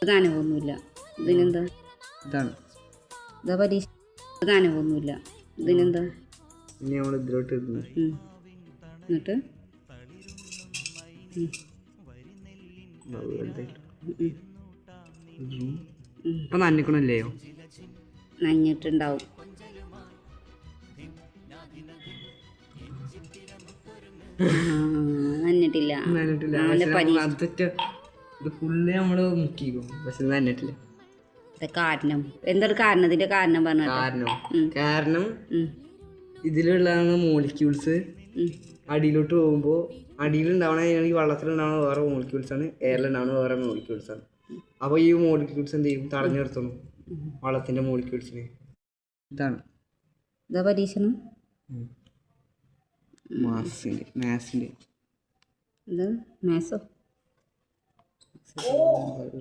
അനുഭവമൊന്നുമില്ല. ഇതിനെന്താ? ഇതാണ് ഇതാ പരീക്ഷ. അനുഭവമൊന്നുമില്ല. ഇതിനെന്താ? ഇനി നമ്മൾ ഇതിലോട്ട് ഇടുന്നു. എന്നിട്ട് ഇപ്പൊ നനക്കണില്ലയോ? നനഞ്ഞിട്ടുണ്ടാവും. നനഞ്ഞിട്ടില്ല. ഇത് ഫുള്ള് നമ്മള് മുക്കിക്കും, പക്ഷെ നനഞ്ഞിട്ടില്ല. കാരണം എന്തൊരു കാരണം? ഇതിന്റെ കാരണം പറഞ്ഞ കാരണം ഇതിലുള്ളതാണ് മോളിക്യൂൾസ്. അടിയിലോട്ട് പോകുമ്പോൾ അടിയിലുണ്ടാവണ ഈ വെള്ളത്തിലുണ്ടാവണ വേറെ മോളിക്യൂൾസ് ആണ്, എയറിലുണ്ടാവണ വേറെ മോളിക്യൂൾസ് ആണ്. അപ്പോൾ ഈ മോളിക്യൂൾസ് എന്ത് ചെയ്യും? തടഞ്ഞു നിർത്തണം വെള്ളത്തിന്റെ മോളിക്യൂൾസിന്. ഇതാണ് പരീക്ഷണം. മാത്സിന്റെ മാത്സോ?